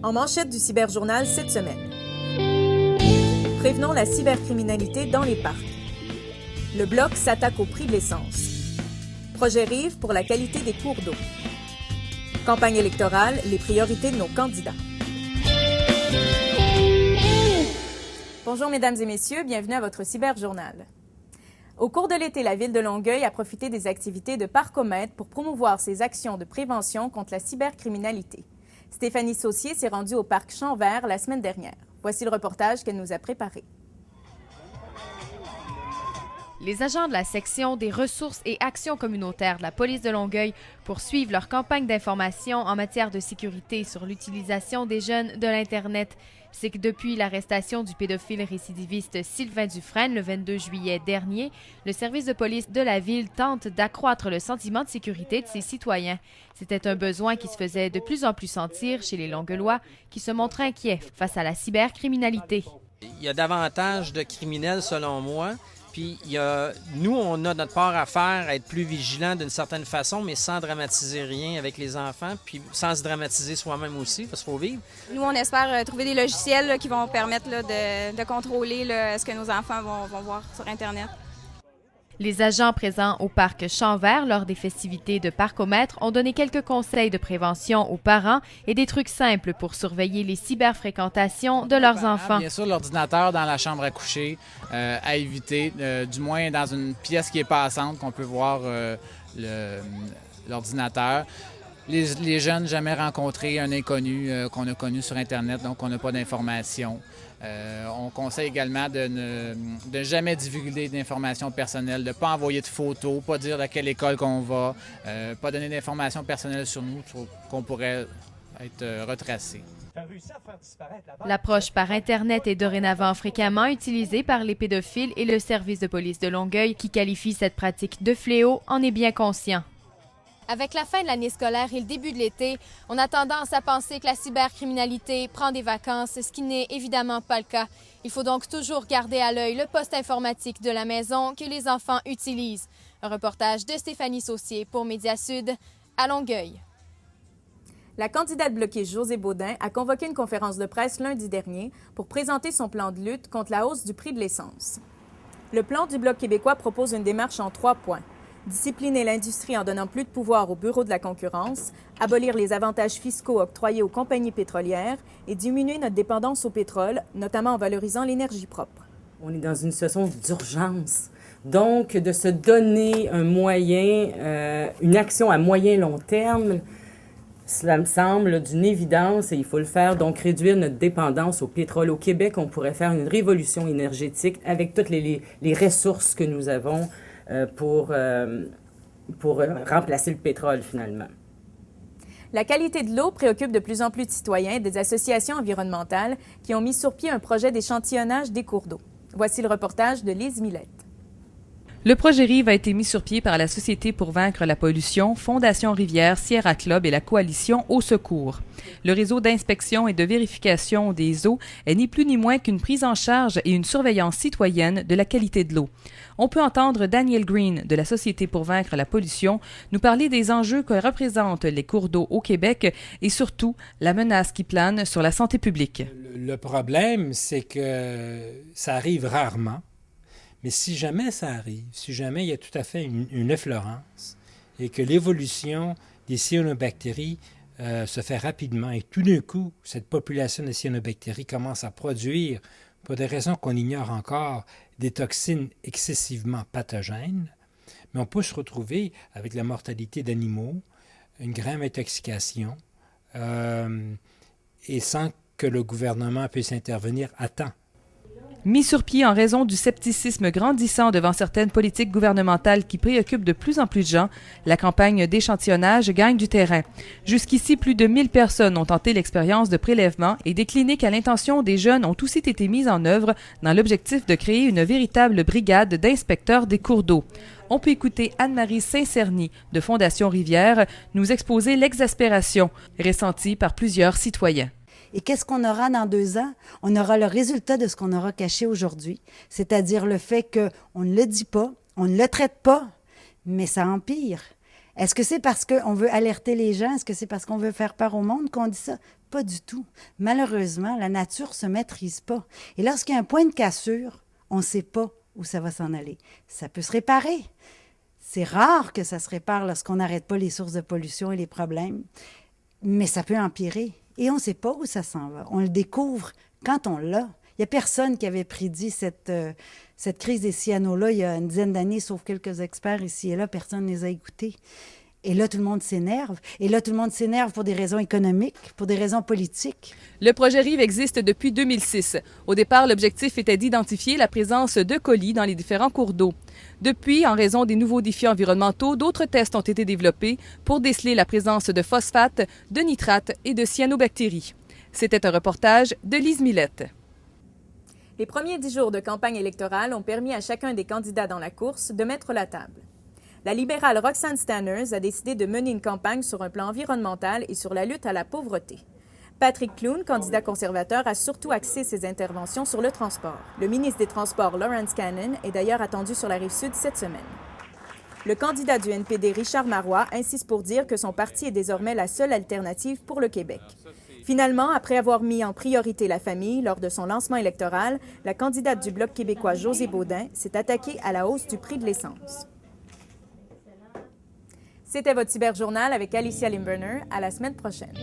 En manchette du Cyberjournal cette semaine. Prévenons la cybercriminalité dans les parcs. Le Bloc s'attaque au prix de l'essence. Projet Rive pour la qualité des cours d'eau. Campagne électorale, les priorités de nos candidats. Bonjour mesdames et messieurs, bienvenue à votre Cyberjournal. Au cours de l'été, la Ville de Longueuil a profité des activités de Parcomètre pour promouvoir ses actions de prévention contre la cybercriminalité. Stéphanie Saucier s'est rendue au parc Champ-Vert la semaine dernière. Voici le reportage qu'elle nous a préparé. Les agents de la section des ressources et actions communautaires de la police de Longueuil poursuivent leur campagne d'information en matière de sécurité sur l'utilisation des jeunes de l'Internet. C'est que depuis l'arrestation du pédophile récidiviste Sylvain Dufresne le 22 juillet dernier, le service de police de la ville tente d'accroître le sentiment de sécurité de ses citoyens. C'était un besoin qui se faisait de plus en plus sentir chez les Longueuillois qui se montrent inquiets face à la cybercriminalité. Il y a davantage de criminels selon moi. Puis nous, on a notre part à faire, à être plus vigilants d'une certaine façon, mais sans dramatiser rien avec les enfants, puis sans se dramatiser soi-même aussi, parce qu'il faut vivre. Nous, on espère trouver des logiciels là, qui vont permettre là, de contrôler là, ce que nos enfants vont voir sur Internet. Les agents présents au parc Champ-Vert lors des festivités de Parcomètre ont donné quelques conseils de prévention aux parents et des trucs simples pour surveiller les cyberfréquentations de leurs enfants. Bien sûr, l'ordinateur dans la chambre à coucher, à éviter, du moins dans une pièce qui est passante, qu'on peut voir l'ordinateur. Les jeunes, jamais rencontré un inconnu qu'on a connu sur Internet, donc on n'a pas d'informations. On conseille également de jamais divulguer d'informations personnelles, de ne pas envoyer de photos, pas dire à quelle école qu'on va, pas donner d'informations personnelles sur nous qu'on pourrait être retracé. L'approche par Internet est dorénavant fréquemment utilisée par les pédophiles et le service de police de Longueuil, qui qualifie cette pratique de fléau, en est bien conscient. Avec la fin de l'année scolaire et le début de l'été, on a tendance à penser que la cybercriminalité prend des vacances, ce qui n'est évidemment pas le cas. Il faut donc toujours garder à l'œil le poste informatique de la maison que les enfants utilisent. Un reportage de Stéphanie Saucier pour Média Sud à Longueuil. La candidate bloquée Josée Baudin a convoqué une conférence de presse lundi dernier pour présenter son plan de lutte contre la hausse du prix de l'essence. Le plan du Bloc québécois propose une démarche en 3 points. Discipliner l'industrie en donnant plus de pouvoir au Bureau de la concurrence, abolir les avantages fiscaux octroyés aux compagnies pétrolières et diminuer notre dépendance au pétrole, notamment en valorisant l'énergie propre. On est dans une situation d'urgence. Donc, de se donner un moyen, une action à moyen-long terme, cela me semble d'une évidence et il faut le faire. Donc, réduire notre dépendance au pétrole. Au Québec, on pourrait faire une révolution énergétique avec toutes les ressources que nous avons pour remplacer le pétrole, finalement. La qualité de l'eau préoccupe de plus en plus de citoyens et des associations environnementales qui ont mis sur pied un projet d'échantillonnage des cours d'eau. Voici le reportage de Lise Millette. Le projet Rive a été mis sur pied par la Société pour vaincre la pollution, Fondation Rivière, Sierra Club et la Coalition Au Secours. Le réseau d'inspection et de vérification des eaux est ni plus ni moins qu'une prise en charge et une surveillance citoyenne de la qualité de l'eau. On peut entendre Daniel Green de la Société pour vaincre la pollution nous parler des enjeux que représentent les cours d'eau au Québec et surtout la menace qui plane sur la santé publique. Le problème, c'est que ça arrive rarement. Mais si jamais ça arrive, si jamais il y a tout à fait une effleurance et que l'évolution des cyanobactéries se fait rapidement et tout d'un coup, cette population de cyanobactéries commence à produire, pour des raisons qu'on ignore encore, des toxines excessivement pathogènes, mais on peut se retrouver avec la mortalité d'animaux, une grave intoxication, et sans que le gouvernement puisse intervenir à temps. Mis sur pied en raison du scepticisme grandissant devant certaines politiques gouvernementales qui préoccupent de plus en plus de gens, la campagne d'échantillonnage gagne du terrain. Jusqu'ici, plus de 1000 personnes ont tenté l'expérience de prélèvement et des cliniques à l'intention des jeunes ont aussi été mises en œuvre dans l'objectif de créer une véritable brigade d'inspecteurs des cours d'eau. On peut écouter Anne-Marie Saint-Cerny de Fondation Rivière nous exposer l'exaspération ressentie par plusieurs citoyens. Et qu'est-ce qu'on aura dans 2 ans? On aura le résultat de ce qu'on aura caché aujourd'hui, c'est-à-dire le fait qu'on ne le dit pas, on ne le traite pas, mais ça empire. Est-ce que c'est parce qu'on veut alerter les gens? Est-ce que c'est parce qu'on veut faire peur au monde qu'on dit ça? Pas du tout. Malheureusement, la nature ne se maîtrise pas. Et lorsqu'il y a un point de cassure, on ne sait pas où ça va s'en aller. Ça peut se réparer. C'est rare que ça se répare lorsqu'on n'arrête pas les sources de pollution et les problèmes, mais ça peut empirer. Et on ne sait pas où ça s'en va. On le découvre quand on l'a. Il n'y a personne qui avait prédit cette crise des cyanures-là il y a une dizaine d'années, sauf quelques experts ici et là. Personne ne les a écoutés. Et là, tout le monde s'énerve. Et là, tout le monde s'énerve pour des raisons économiques, pour des raisons politiques. Le projet RIVE existe depuis 2006. Au départ, l'objectif était d'identifier la présence de colis dans les différents cours d'eau. Depuis, en raison des nouveaux défis environnementaux, d'autres tests ont été développés pour déceler la présence de phosphate, de nitrate et de cyanobactéries. C'était un reportage de Lise Millette. Les premiers 10 jours de campagne électorale ont permis à chacun des candidats dans la course de mettre la table. La libérale Roxanne Stanners a décidé de mener une campagne sur un plan environnemental et sur la lutte à la pauvreté. Patrick Clune, candidat conservateur, a surtout axé ses interventions sur le transport. Le ministre des Transports, Lawrence Cannon, est d'ailleurs attendu sur la Rive-Sud cette semaine. Le candidat du NPD, Richard Marois, insiste pour dire que son parti est désormais la seule alternative pour le Québec. Finalement, après avoir mis en priorité la famille lors de son lancement électoral, la candidate du Bloc québécois, Josée Baudin, s'est attaquée à la hausse du prix de l'essence. C'était votre Cyberjournal avec Alicia Limburner. À la semaine prochaine.